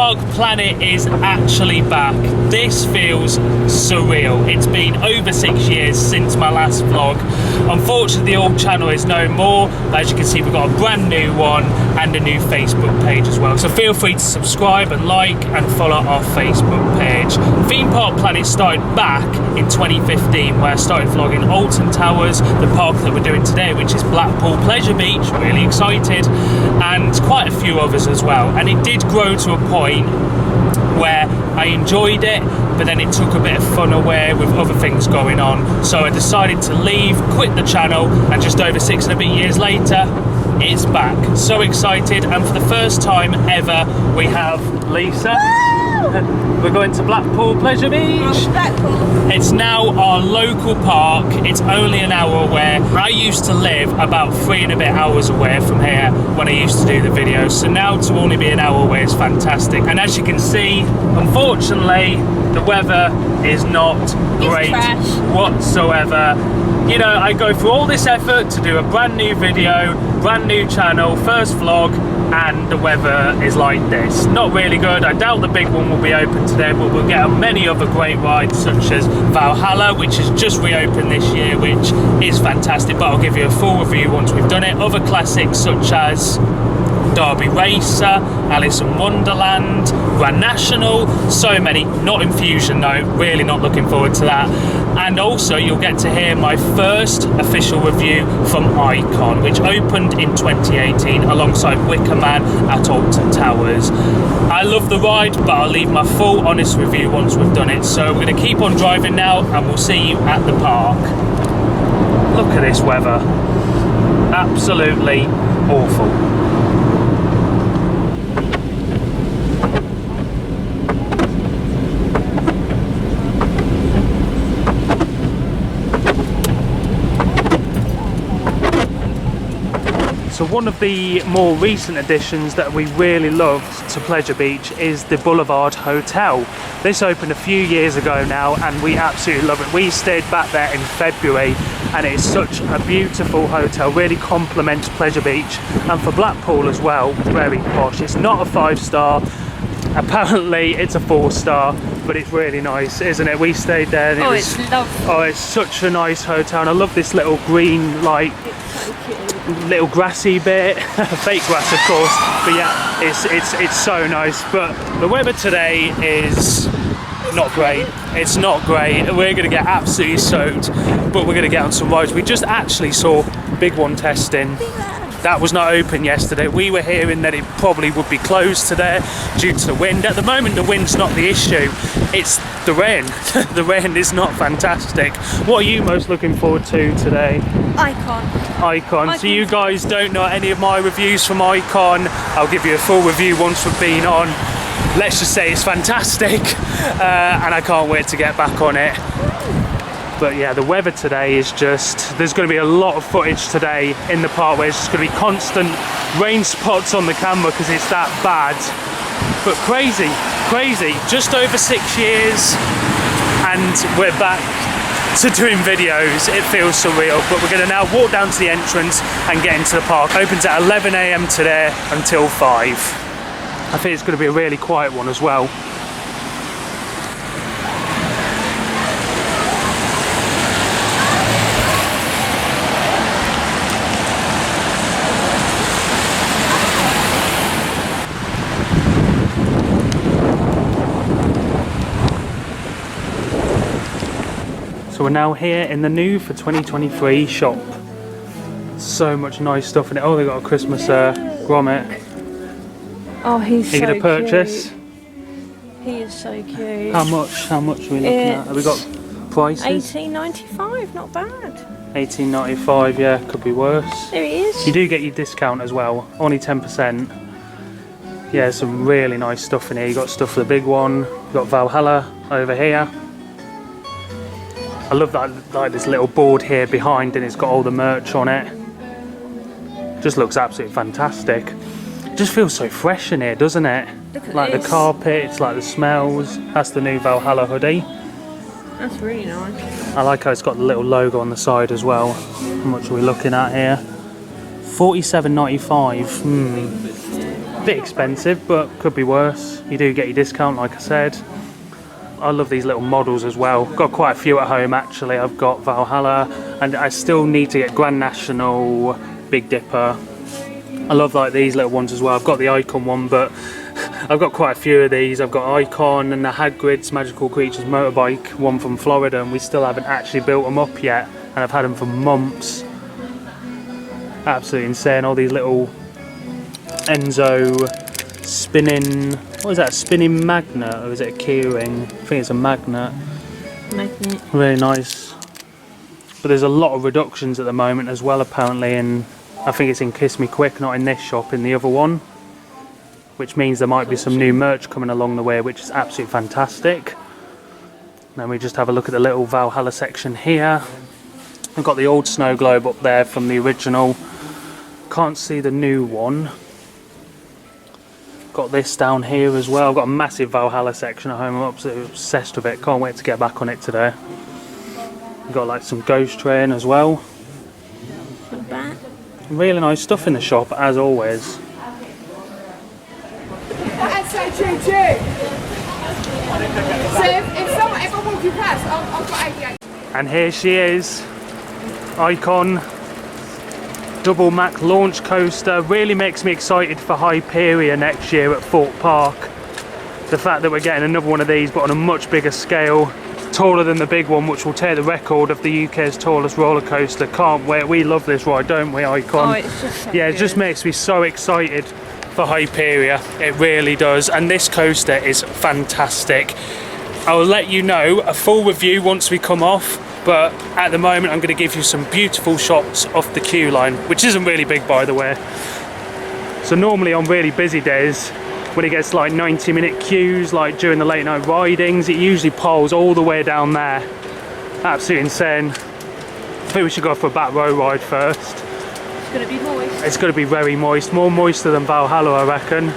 Park Planet is actually back. This feels surreal. It's been over 6 years since my last vlog. Unfortunately, the old channel is no more, but as you can see, we've got a brand new one and a new Facebook page as well. So feel free to subscribe and like and follow our Facebook page. Theme Park Planet started back in 2015, where I started vlogging Alton Towers, the park that we're doing today, which is Blackpool Pleasure Beach. Really excited, and quite a few others as well. And it did grow to a point where I enjoyed it, but then it took a bit of fun away with other things going on. So I decided to leave, quit the channel, and just over 6 and a bit years later, it's back. So excited, and for the first time ever, we have Lisa. We're going to Blackpool Pleasure Beach. Blackpool. It's now our local park. It's only an hour away. I used to live about 3 and a bit hours away from here when I used to do the videos. So now to only be an hour away is fantastic. And as you can see, unfortunately, the weather is not great whatsoever. You know, I go through all this effort to do a brand new video, brand new channel, first vlog, and the weather is like this. Not really good. I doubt the big one will be open today, but we'll get on many other great rides such as Valhalla, which has just reopened this year, which is fantastic, but I'll give you a full review once we've done it. Other classics such as Derby Racer, Alice in Wonderland, Grand National, so many. Not Infusion though, really not looking forward to that. And also you'll get to hear my first official review from Icon, which opened in 2018 alongside Wicker Man at Alton Towers. I love the ride, but I'll leave my full honest review once we've done it. So we're going to keep on driving now, and we'll see you at the park. Look at this weather. Absolutely awful. So one of the more recent additions that we really loved to Pleasure Beach is the Boulevard Hotel. This opened a few years ago now, and we absolutely love it. We stayed back there in February, and it's such a beautiful hotel, really complements Pleasure Beach, and for Blackpool as well, very posh. It's not a 5-star, apparently it's a 4-star, but it's really nice, isn't it? We stayed there and it's lovely. Oh, it's such a nice hotel, and I love this little green, like, little grassy bit. Fake grass of course, but yeah, it's so nice. But the weather today is not great. It's not great. We're going to get absolutely soaked, but we're going to get on some rides. We just actually saw Big One testing. That was not open yesterday. We were hearing that it probably would be closed today due to the wind. At the moment, the wind's not the issue. It's the rain. The rain is not fantastic. What are you most looking forward to today? Icon. So you guys don't know any of my reviews from Icon. I'll give you a full review once we've been on. Let's just say it's fantastic, and I can't wait to get back on it. But yeah, the weather today is just, there's going to be a lot of footage today in the park where it's just going to be constant rain spots on the camera because it's that bad. But crazy, just over 6 years and we're back to doing videos. It feels surreal, but we're going to now walk down to the entrance and get into the park. Opens at 11 AM today until 5. I think it's going to be a really quiet one as well. So we're now here in the new for 2023 shop. So much nice stuff in it. Oh, they got a Christmas grommet. Oh, he's so cute. Are you going to purchase? He is so cute. How much are we looking at? Have we got prices? $18.95, not bad. $18.95, yeah, could be worse. There he is. You do get your discount as well, only 10%. Yeah, some really nice stuff in here. You got stuff for the big one. You got Valhalla over here. I love that, like this little board here behind, and it's got all the merch on it. Just looks absolutely fantastic. It just feels so fresh in here, doesn't it? Look at like this. The carpets, like the smells. That's the new Valhalla hoodie. That's really nice. I like how it's got the little logo on the side as well. How much are we looking at here? $47.95. bit expensive, but could be worse. You do get your discount, like I said. I love these little models as well. Got quite a few at home actually. I've got Valhalla, and I still need to get Grand National, Big Dipper. I love like these little ones as well. I've got the Icon one, but I've got quite a few of these. I've got Icon and the Hagrid's Magical Creatures motorbike, one from Florida, and we still haven't actually built them up yet, and I've had them for months. Absolutely insane. All these little Enzo spinning, what is that, a spinning magnet, or is it a keyring? I think it's a magnet. Magnet. Really nice. But there's a lot of reductions at the moment as well apparently, and I think it's in Kiss Me Quick, not in this shop, in the other one, which means there might be some new merch coming along the way, which is absolutely fantastic. Then we just have a look at the little Valhalla section here. I've got the old snow globe up there from the original. Can't see the new one. Got this down here as well. I've got a massive Valhalla section at home. I'm absolutely obsessed with it. Can't wait to get back on it today. We've got like some Ghost Train as well. Not bad. Really nice stuff in the shop as always. That's so true too. So if someone ever walks you past, I've got 88. And here she is, Icon Double Mac launch coaster. Really makes me excited for Hyperia next year at Fort Park. The fact that we're getting another one of these but on a much bigger scale, taller than the big one, which will tear the record of the UK's tallest roller coaster. Can't wait. We love this ride, don't we, Icon? Oh, it's just so yeah, it good. just makes me so excited for Hyperia. It really does. And this coaster is fantastic. I'll let you know a full review once we come off, but at the moment I'm going to give you some beautiful shots of the queue line, which isn't really big by the way. So normally on really busy days, when it gets like 90-minute queues, like during the late night ridings, it usually piles all the way down there. Absolutely insane. I think we should go for a back row ride first. It's going to be moist. It's going to be very moist, more moister than Valhalla I reckon.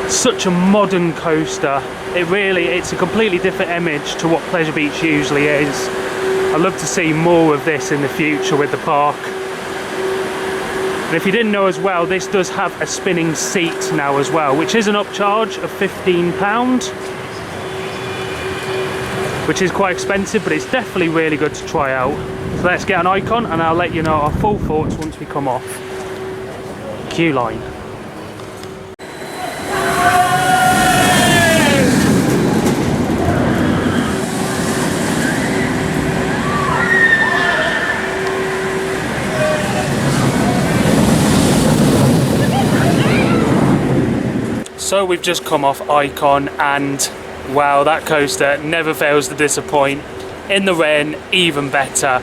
Such a modern coaster. It's a completely different image to what Pleasure Beach usually is. I'd love to see more of this in the future with the park. And if you didn't know as well, this does have a spinning seat now as well, which is an upcharge of £15, which is quite expensive, but it's definitely really good to try out. So let's get an Icon and I'll let you know our full thoughts once we come off. Queue line. So we've just come off Icon and wow, that coaster never fails to disappoint. In the rain, even better.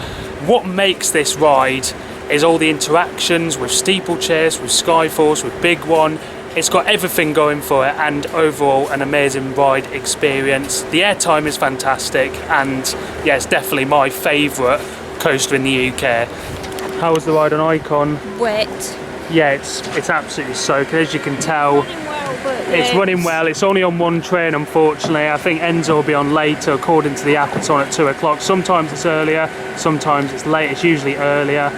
What makes this ride is all the interactions with steeplechase, with Skyforce, with Big One. It's got everything going for it, and overall an amazing ride experience. The airtime is fantastic, and yeah, it's definitely my favourite coaster in the UK. How was the ride on Icon? Wet. Yeah, it's absolutely soaked, as you can tell. It's running well. It's only on one train, unfortunately. I think Enzo will be on later, according to the app. It's on at 2 o'clock. Sometimes it's earlier, sometimes it's late. It's usually earlier.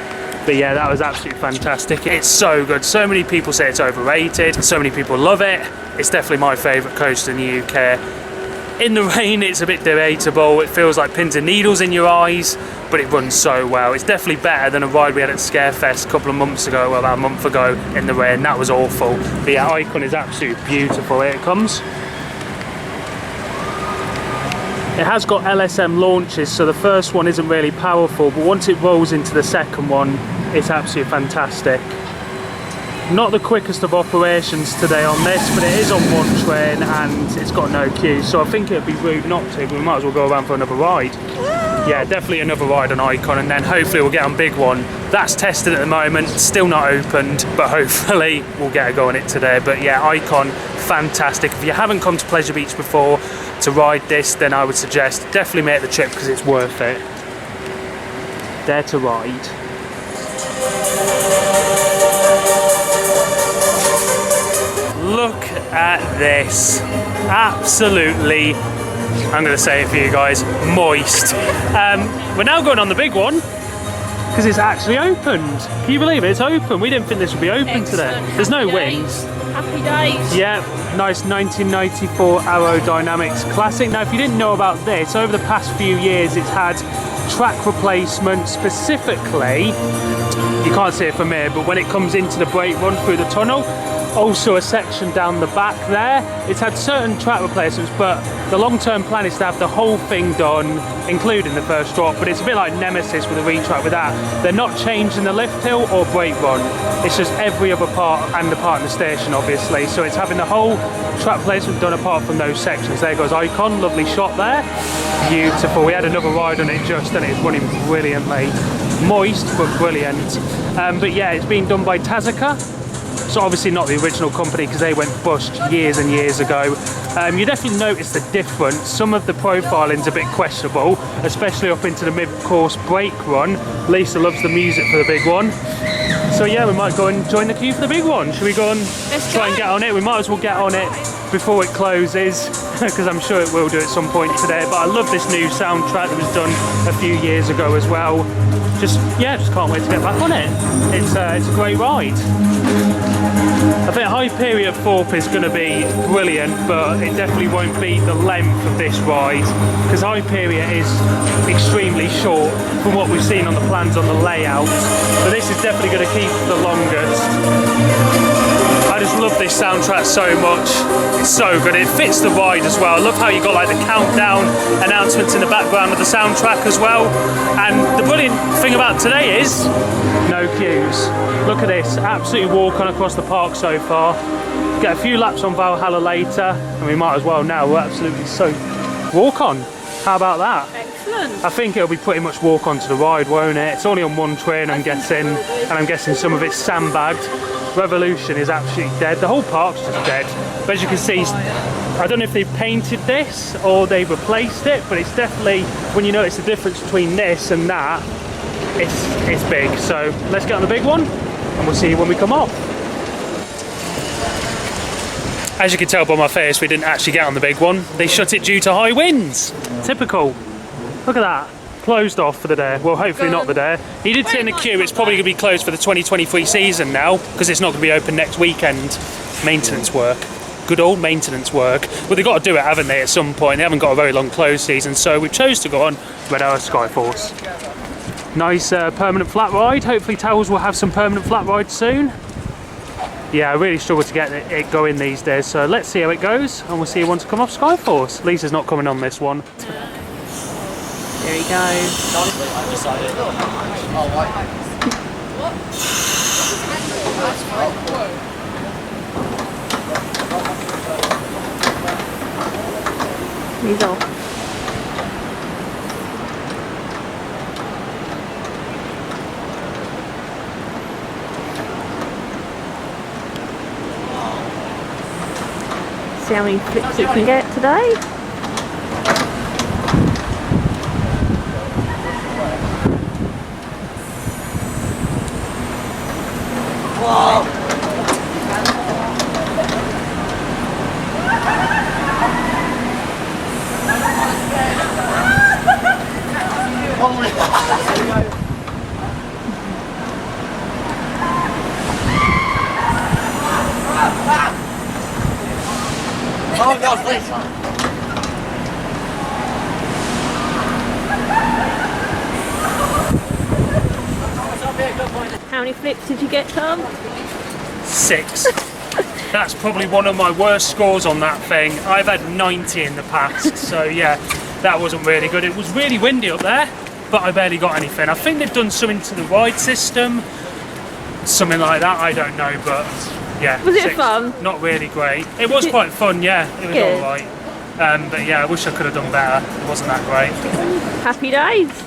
But yeah, that was absolutely fantastic. It's so good. So many people say it's overrated. So many people love it. It's definitely my favourite coaster in the UK. In the rain, it's a bit debatable. It feels like pins and needles in your eyes, but it runs so well. It's definitely better than a ride we had at Scarefest a couple of months ago, well, about a month ago in the rain. That was awful. But yeah, Icon is absolutely beautiful. Here it comes. It has got LSM launches, so the first one isn't really powerful, but once it rolls into the second one, it's absolutely fantastic. Not the quickest of operations today on this, but it is on one train and it's got no queue, so I think it would be rude not to. We might as well go around for another ride. Yeah, definitely another ride on Icon, and then hopefully we'll get on Big One. That's tested at the moment, still not opened, but hopefully we'll get a go on it today. But yeah, Icon, fantastic. If you haven't come to Pleasure Beach before to ride this, then I would suggest definitely make the trip because it's worth it. Dare to ride. Look at this. Absolutely, I'm going to say it for you guys, moist. We're now going on the Big One. because it's actually opened. Can you believe it? It's open. We didn't think this would be open today. Excellent. There's no Happy wind. days. Happy days. Yeah, nice 1994 aerodynamics classic. Now, if you didn't know about this, over the past few years, it's had track replacement. Specifically, you can't see it from here, but when it comes into the brake run through the tunnel, also a section down the back there, it's had certain track replacements, but the long-term plan is to have the whole thing done, including the first drop. But it's a bit like Nemesis with a retrack with that. They're not changing the lift hill or brake run. It's just every other part and the part in the station, obviously. So it's having the whole track replacement done apart from those sections. There goes Icon, lovely shot there. Beautiful. We had another ride on it just and it's running brilliantly. Moist, but brilliant. But yeah, it's been done by Tazica. So obviously not the original company because they went bust years and years ago. You definitely notice the difference. Some of the profiling's a bit questionable, especially up into the mid-course brake run. Lisa loves the music for the big one. So yeah, we might go and join the queue for the big one. Should we go and try and get on it? We might as well get on it before it closes because I'm sure it will do at some point today. But I love this new soundtrack that was done a few years ago as well. Just can't wait to get back on it. It's a great ride. I think Hyperion Thorpe is going to be brilliant, but it definitely won't beat the length of this ride because Hyperion is extremely short from what we've seen on the plans on the layout. So this is definitely going to keep the longest. I just love this soundtrack so much. It's so good. It fits the ride as well. I love how you got like the countdown announcements in the background of the soundtrack as well. And the brilliant thing about today is no queues. Look at this, absolutely walk on across the park so far. Get a few laps on Valhalla later, and we might as well now. We're absolutely so walk on. How about that? Excellent. I think it'll be pretty much walk on to the ride, won't it? It's only on one train, I'm guessing, and I'm guessing some of it's sandbagged. Revolution is absolutely dead. The whole park's just dead. But as you can see, I don't know if they've painted this or they've replaced it, but it's definitely, when you notice the difference between this and that, it's big. So let's get on the big one and we'll see you when we come off. As you can tell by my face, we didn't actually get on the big one. They shut it due to high winds. Typical. Look at that. Closed off for the day. Well, hopefully not the day. He did say in the queue it's probably going to be closed for the 2023 season now because it's not going to be open next weekend. Maintenance work. Good old maintenance work. Well, they've got to do it, haven't they, at some point? They haven't got a very long closed season, so we chose to go on Red Hour Skyforce. Nice permanent flat ride. Hopefully Towels will have some permanent flat rides soon. Yeah, I really struggle to get it going these days, so let's see how it goes and we'll see you once I come off Skyforce. Lisa's not coming on this one. There he goes. He's off. See how many flips you can get today. Oh, God, please. How many flips did you get, Tom? 6. That's probably one of my worst scores on that thing. I've had 90 in the past, so yeah, that wasn't really good. It was really windy up there, but I barely got anything. I think they've done something to the ride system, something like that, I don't know, but yeah. Was it 6. fun? Not really great. It was quite fun, yeah, it was Good. alright. But yeah, I wish I could have done better. It wasn't that great. Happy days.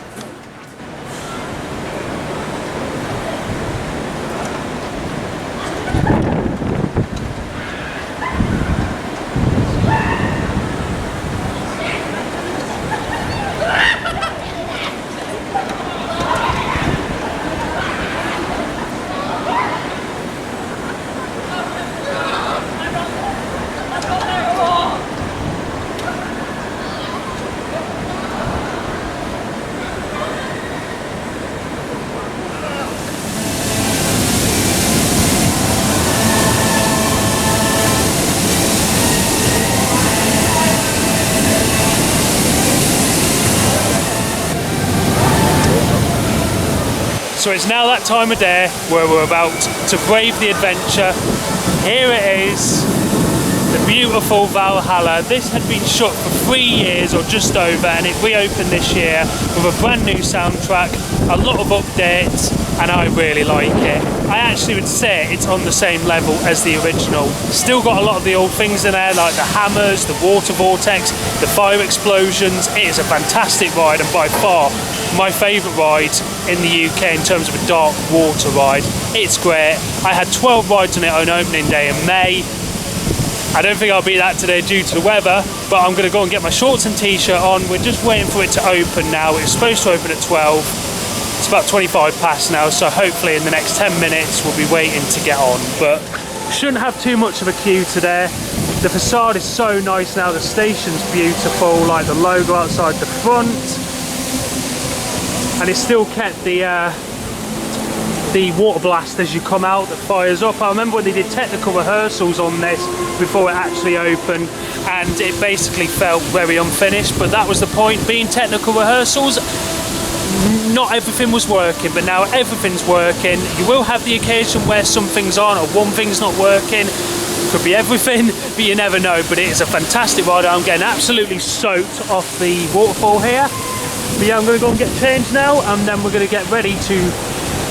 So it's now that time of day where we're about to brave the adventure. Here it is, the beautiful Valhalla. This had been shut for 3 years or just over, and it reopened this year with a brand new soundtrack, a lot of updates, and I really like it. I actually would say it's on the same level as the original. Still got a lot of the old things in there, like the hammers, the water vortex, the fire explosions. It is a fantastic ride, and by far my favourite ride in the UK in terms of a dark water ride. It's great. I had 12 rides on it on opening day in May. I don't think I'll beat that today due to the weather, but I'm going to go and get my shorts and t-shirt on. We're just waiting for it to open now. It's supposed to open at 12. It's about 25 past now, so hopefully in the next 10 minutes we'll be waiting to get on. But shouldn't have too much of a queue today. The facade is so nice now. The station's beautiful, like the logo outside the front. And it's still kept the water blast as you come out that fires up. I remember when they did technical rehearsals on this before it actually opened, and it basically felt very unfinished, but that was the point. Being technical rehearsals, not everything was working, but now everything's working. You will have the occasion where some things aren't or one thing's not working. Could be everything, but you never know. But it is a fantastic ride. I'm getting absolutely soaked off the waterfall here. But yeah, I'm going to go and get changed now, and then we're going to get ready to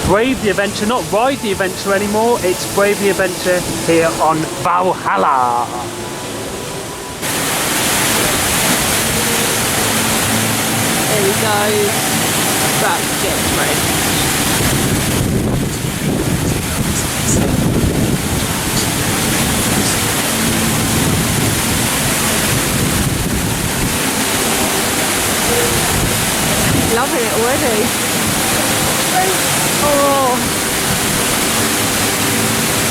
brave the adventure, not ride the adventure anymore. It's brave the adventure here on Valhalla. There we go. About to get ready. Loving it already. Oh,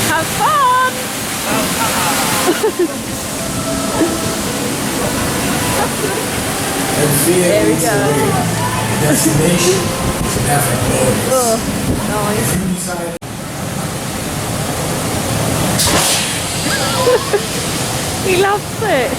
have fun! There we go. Destination should have a bonus. Oh, nice. He loves it.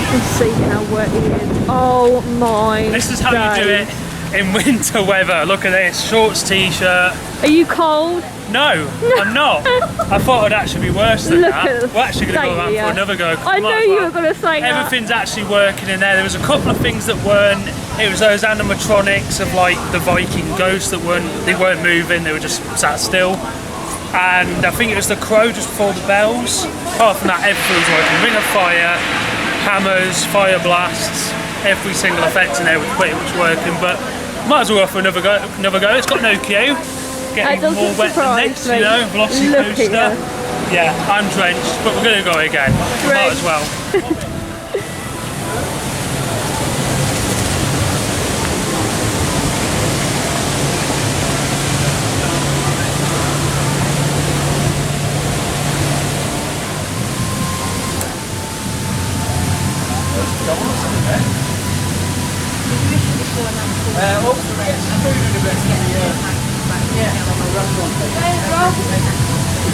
Let's see how wet it is. Oh my This is how you do it in winter weather. Look at this, shorts, t-shirt. Are you cold? No, I'm not. I thought it'd actually be worse than that. We're actually going to go around for another go. I knew you were going to say that. Everything's actually working in there. There was a couple of things that weren't. It was those animatronics of like the Viking ghosts that weren't moving. They were just sat still. And I think it was the crow just before the bells. Apart from that, everything was working. Ring of fire, hammers, fire blasts, every single effect in there was pretty much working. But might as well go for another go. It's got no queue. Getting more wet than next, you know, Velocity Coaster. Yeah, I'm drenched, but we're going to go again. Might as well.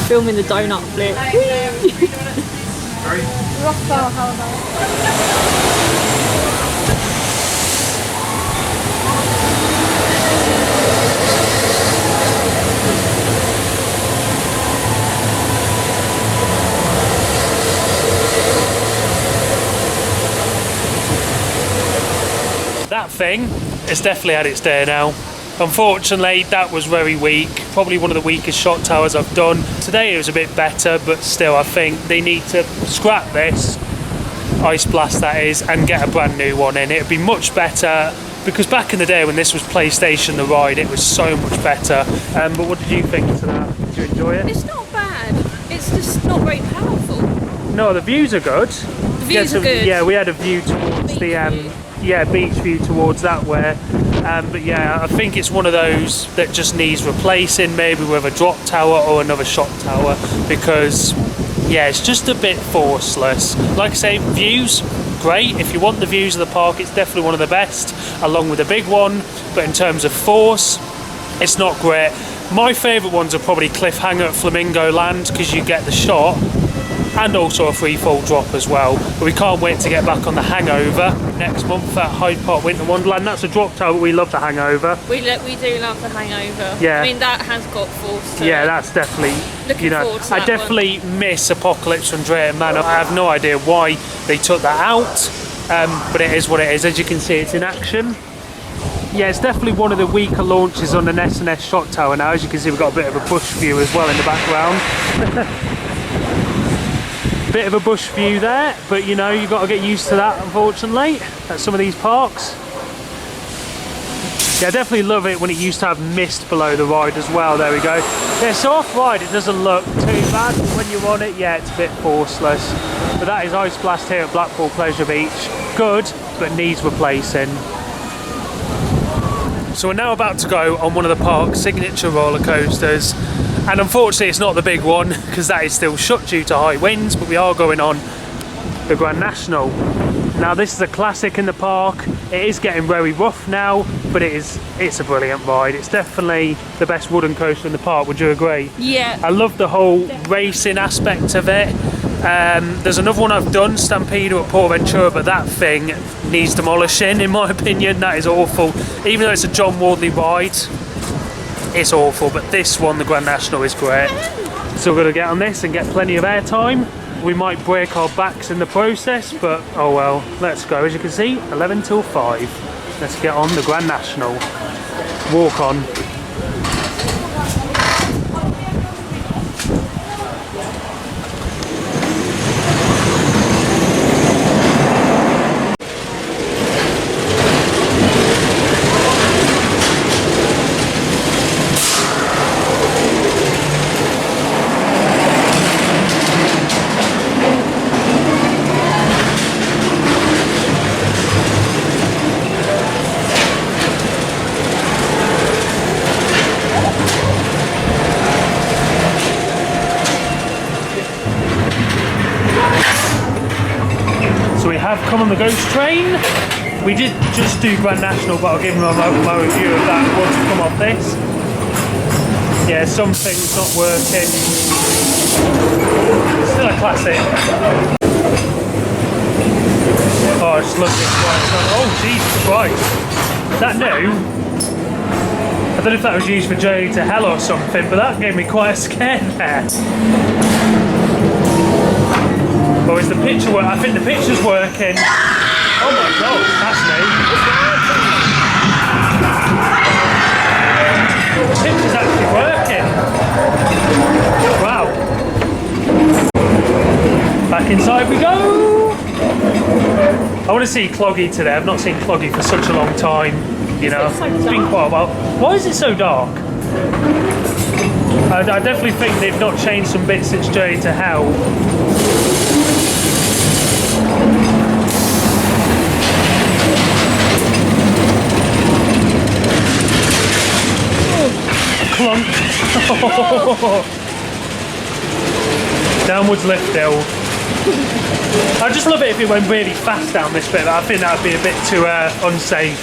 Filming the donut flip. That thing has definitely had its day now. Unfortunately, that was very weak. Probably one of the weakest shot towers I've done. Today it was a bit better, but still I think they need to scrap this, Ice Blast that is, and get a brand new one in. It would be much better, because back in the day when this was PlayStation the ride, it was so much better. But what did you think to that? Did you enjoy it? It's not bad. It's just not very powerful. No, the views are good. The views are good. Yeah, we had a view towards beach view towards that way. But yeah, I think it's one of those that just needs replacing, maybe with a drop tower or another shot tower, because yeah, it's just a bit forceless. Like I say, views, great. If you want the views of the park, it's definitely one of the best, along with the big one. But in terms of force, it's not great. My favourite ones are probably Cliffhanger at Flamingo Land, because you get the shot and also a free fall drop as well. But we can't wait to get back on the Hangover next month at Hyde Park Winter Wonderland. That's a drop tower, but we love the Hangover. We do love the Hangover. Yeah. I mean, that has got force to Yeah, it. that's definitely, Looking forward to I that definitely miss Apocalypse from Drayton Manor. I have no idea why they took that out, but it is what it is. As you can see, it's in action. Yeah, it's definitely one of the weaker launches on the S&S shot tower now. As you can see, we've got a bit of a bush view as well in the background. Bit of a bush view there, but you know, you've got to get used to that, unfortunately, at some of these parks. Yeah, I definitely love it when it used to have mist below the ride as well. There we go. Yeah, so off-ride it doesn't look too bad. When you're on it, yeah, it's a bit forceless. But that is Ice Blast here at Blackpool Pleasure Beach. Good, but needs replacing. So we're now about to go on one of the park's signature roller coasters, and unfortunately it's not the big one because that is still shut due to high winds, but we are going on the Grand National. Now this is a classic in the park. It is getting very rough now, but it's a brilliant ride. It's definitely the best wooden coaster in the park, would you agree? Yeah. I love the whole racing aspect of it. There's another one I've done, Stampede at Port Ventura, but that thing needs demolishing in my opinion. That is awful. Even though it's a John Wardley ride, it's awful, but this one, the Grand National, is great. So we're going to get on this and get plenty of airtime. We might break our backs in the process, but oh well, let's go. As you can see, 11 till 5. Let's get on the Grand National. Walk on. Come on the Ghost Train. We did just do Grand National, but I'll give them my review of that once we come off this. Yeah, some things not working. Still a classic. Oh, I just love this one. Oh, Jesus Christ. Is that new? I don't know if that was used for Journey to Hell or something, but that gave me quite a scare there. Oh, is the picture working? I think the picture's working. Oh my god, that's me. The picture's actually working. Wow. Back inside we go. I want to see Cloggy today. I've not seen Cloggy for such a long time. You know, it's been quite a while. Why is it so dark? I definitely think they've not changed some bits since Journey to Hell. Clunk. Downwards lift hill. I just love it if it went really fast down this bit, but I think that would be a bit too unsafe.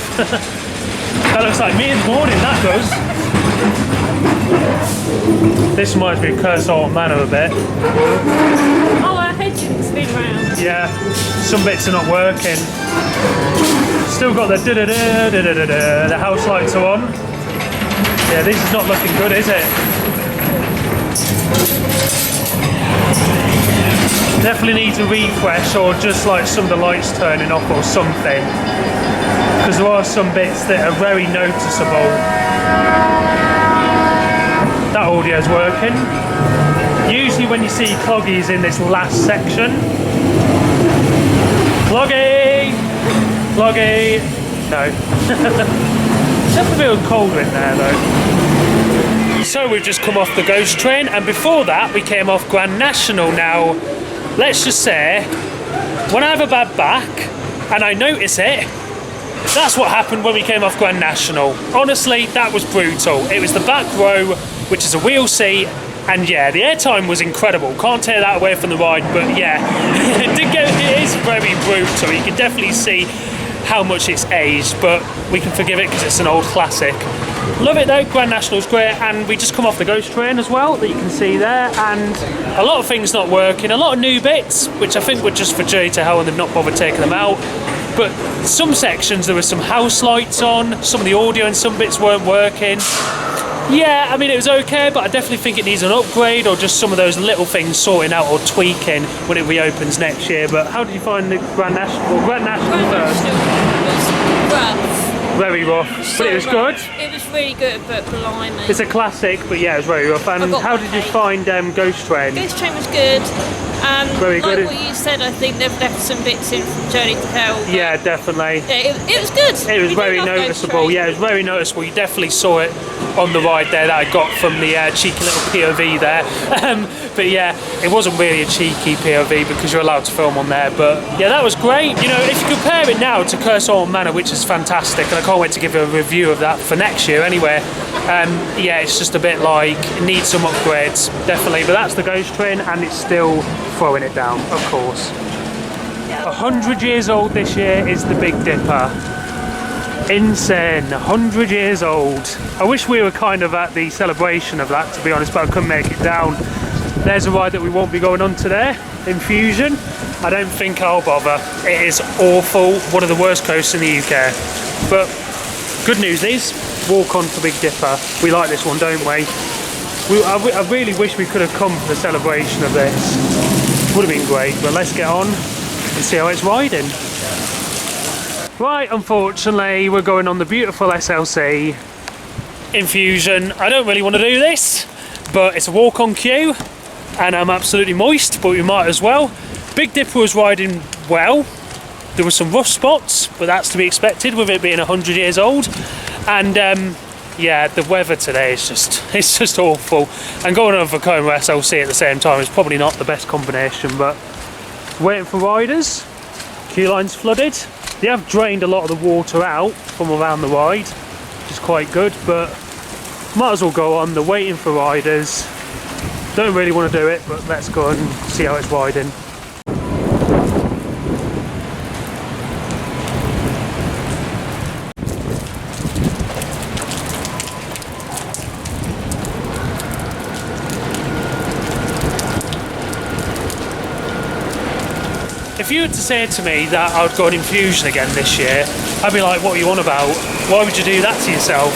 That looks like me in the morning, that does. This reminds me of Cursor Manor a bit. Oh, our head didn't spin round. Yeah, some bits are not working. Still got the da-da-da-da-da-da-da. The house lights are on. Yeah, this is not looking good, is it? Definitely needs a refresh, or just like some of the lights turning off or something. Because there are some bits that are very noticeable. That audio's working. Usually when you see Cloggies in this last section. Cloggy! Cloggy! No. Definitely feels colder in there though. So we've just come off the Ghost Train, and before that we came off Grand National. Now, let's just say, when I have a bad back and I notice it, that's what happened when we came off Grand National. Honestly, that was brutal. It was the back row, which is a wheel seat, and yeah, the airtime was incredible. Can't take that away from the ride, but yeah, it is very brutal. You can definitely see how much it's aged, but we can forgive it because it's an old classic. Love it though, Grand National's great, and we just come off the ghost train as well, that you can see there, and a lot of things not working, a lot of new bits, which I think were just for journey to hell and they've not bothered taking them out. But some sections there were some house lights on, some of the audio and some bits weren't working. Yeah, I mean it was okay, but I definitely think it needs an upgrade or just some of those little things sorting out or tweaking when it reopens next year. But how did you find the Grand National? Well, Grand National first. Was rough. Very rough, but it was good. It was really good, but blimey. It's a classic, but yeah, it was very rough. And how did you find Ghost Train? Ghost Train was good. Very like good. What you said, I think they've left some bits in from Journey to Hell. Yeah, definitely. Yeah, it was good. It was We very do love Ghost noticeable. Train. Yeah, it was very noticeable. You definitely saw it on the ride there that I got from the cheeky little POV there. But yeah, it wasn't really a cheeky POV because you're allowed to film on there. But yeah, that was great. You know, if you compare it now to Curse Orm Manor, which is fantastic, and I can't wait to give you a review of that for next year anyway. Yeah, it's just a bit like, it needs some upgrades, definitely. But that's the Ghost Train, and it's still throwing it down, of course. 100 years old this year is the Big Dipper. Insane, 100 years old. I wish we were kind of at the celebration of that, to be honest, but I couldn't make it down. There's a ride that we won't be going on today, Infusion. I don't think I'll bother. It is awful, one of the worst coasts in the UK. But good news is, walk on for Big Dipper. We like this one, don't we? I really wish we could have come for the celebration of this. Would have been great, but let's get on and see how it's riding. Right, unfortunately, we're going on the beautiful SLC Infusion. I don't really want to do this, but it's a walk-on queue, and I'm absolutely moist, but we might as well. Big Dipper was riding well. There were some rough spots, but that's to be expected with it being 100 years old. And yeah, the weather today is just awful. And going on for Como SLC at the same time is probably not the best combination, but waiting for riders. Queue line's flooded. They have drained a lot of the water out from around the ride, which is quite good, but might as well go on. They're waiting for riders. Don't really want to do it, but let's go and see how it's riding. If you were to say to me that I would go on Infusion again this year, I'd be like, what are you on about? Why would you do that to yourself?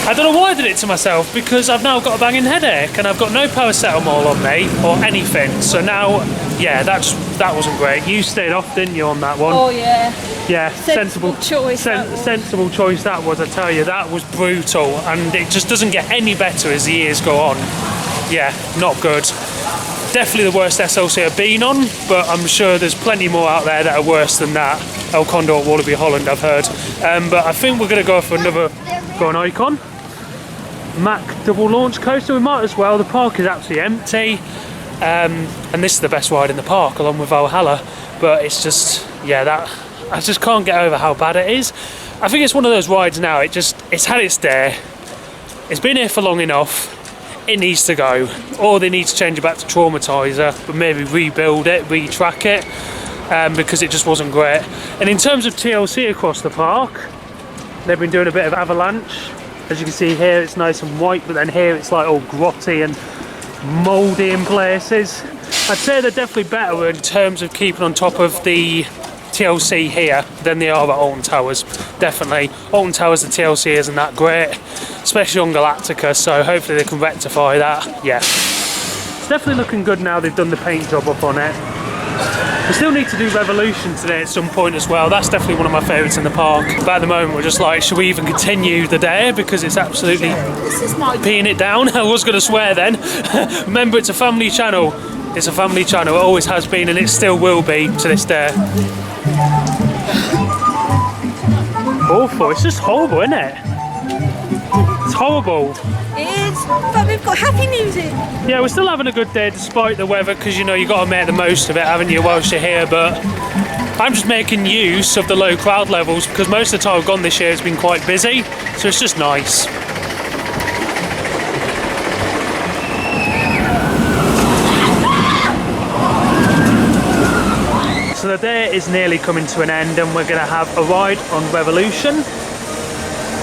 I don't know why I did it to myself, because I've now got a banging headache and I've got no paracetamol on me or anything. So now, yeah, that wasn't great. You stayed off, didn't you, on that one? Oh yeah. Yeah, Sensible choice. Sensible choice that was, I tell you. That was brutal, and it just doesn't get any better as the years go on. Yeah, not good. Definitely the worst SLC I've been on, but I'm sure there's plenty more out there that are worse than that. El Condor, Wallaby Holland, I've heard. But I think we're going to go for another Go on Icon. Mac double launch coaster, we might as well. The park is absolutely empty. And this is the best ride in the park, along with Valhalla. But it's just, yeah, that I just can't get over how bad it is. I think it's one of those rides now, it's had its day. It's been here for long enough. It needs to go, or they need to change it back to Traumatizer, but maybe rebuild it, retrack it, because it just wasn't great. And in terms of TLC across the park, they've been doing a bit of avalanche. As you can see here, it's nice and white, but then here it's like all grotty and mouldy in places. I'd say they're definitely better in terms of keeping on top of the TLC here than they are at Alton Towers. Definitely. Alton Towers, the TLC isn't that great, especially on Galactica, so hopefully they can rectify that. Yeah. It's definitely looking good now they've done the paint job up on it. We still need to do Revolution today at some point as well. That's definitely one of my favourites in the park. But at the moment we're just like, should we even continue the day? Because it's absolutely peeing it down. I was going to swear then. Remember, it's a family channel. It's a family channel. It always has been, and it still will be to this day. Awful. It's just horrible, isn't it? It's horrible. It is, but we've got happy music. Yeah, we're still having a good day despite the weather, because you know you've got to make the most of it, haven't you, whilst you're here. But I'm just making use of the low crowd levels, because most of the time I've gone this year it's been quite busy, so it's just nice. So the day is nearly coming to an end, and we're going to have a ride on Revolution.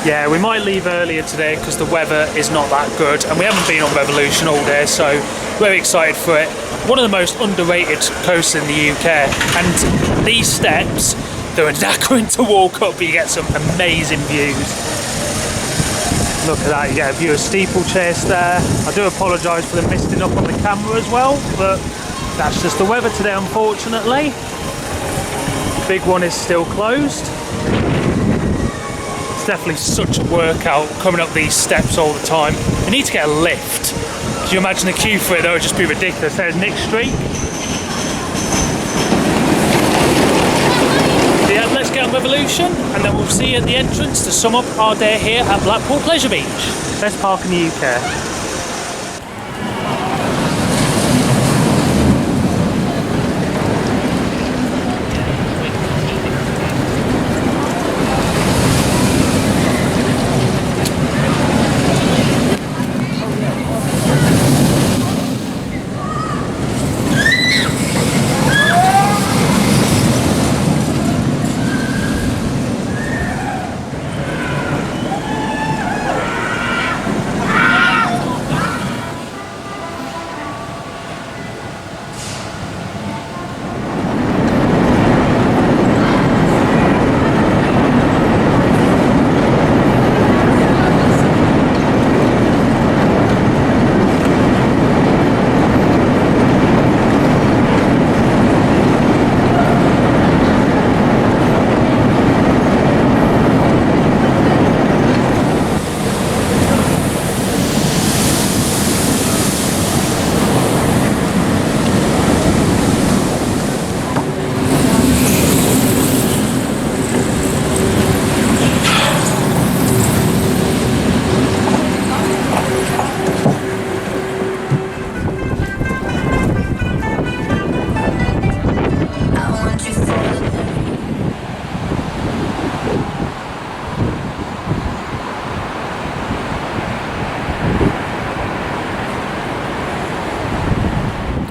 Yeah, we might leave earlier today because the weather is not that good and we haven't been on Revolution all day, so very excited for it. One of the most underrated coasts in the UK, and these steps, they're a knackering to walk up, but you get some amazing views. Look at that, you get a view of steeplechase there. I do apologise for the misting up on the camera as well, but that's just the weather today, unfortunately. Big one is still closed. It's definitely such a workout coming up these steps all the time. You need to get a lift. Can you imagine the queue for it? That would just be ridiculous. There's Nick Street. Yeah, let's get on Revolution and then we'll see you at the entrance to sum up our day here at Blackpool Pleasure Beach. Best park in the UK.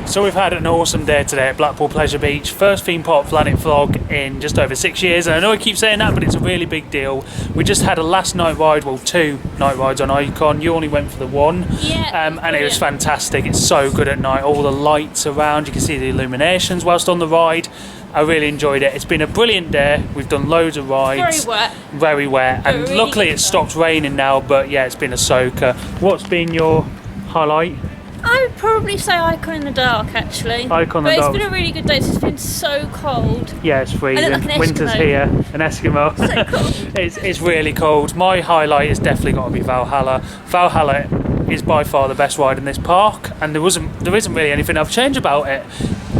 So we've had an awesome day today at Blackpool Pleasure Beach. First theme park Planet vlog in just over 6 years, and I know I keep saying that, but it's a really big deal. We just had a last night ride, well 2 night rides on Icon. You only went for the one. Yeah. And it was fantastic. It's so good at night, all the lights around, you can see the illuminations whilst on the ride. I really enjoyed it. It's been a brilliant day. We've done loads of rides. Very wet. Very wet. And really luckily it stopped raining now, but yeah, it's been a soaker. What's been your highlight? I would probably say Icon in the dark, actually. Icon in the dark. But it's been a really good day. It's been so cold. Yeah, it's freezing. I look like an Winter's Eskimo. here, an Eskimo. So cold. It's really cold. My highlight has definitely got to be Valhalla. Valhalla is by far the best ride in this park, and there isn't really anything I've changed about it.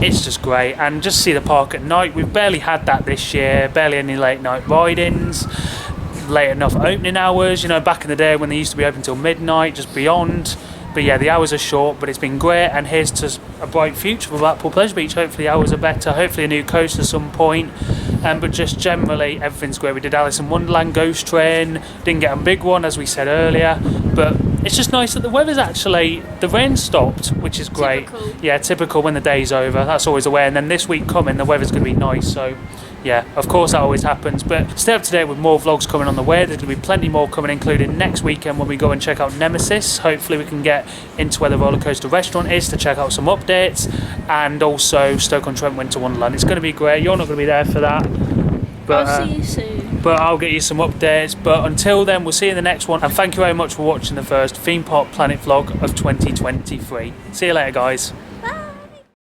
It's just great, and just see the park at night. We've barely had that this year. Barely any late night ride-ins. Late enough opening hours. You know, back in the day when they used to be open till midnight, just beyond. But yeah, the hours are short, but it's been great, and here's to a bright future for Blackpool Pleasure Beach. Hopefully the hours are better, hopefully a new coast at some point, but just generally everything's great. We did Alice in Wonderland Ghost Train, didn't get a big one as we said earlier, but it's just nice that the weather's actually, the rain stopped, which is great. Typical. Yeah, typical when the day's over, that's always the way, and then this week coming, the weather's going to be nice, so yeah, of course that always happens, but stay up to date with more vlogs coming on the way. There's going to be plenty more coming, including next weekend when we go and check out Nemesis. Hopefully we can get into where the roller coaster restaurant is to check out some updates, and also Stoke-on-Trent Winter Wonderland. It's going to be great. You're not going to be there for that, but I'll see you soon. But I'll get you some updates. But until then, we'll see you in the next one, and thank you very much for watching the first Theme Park Planet vlog of 2023. See you later, guys.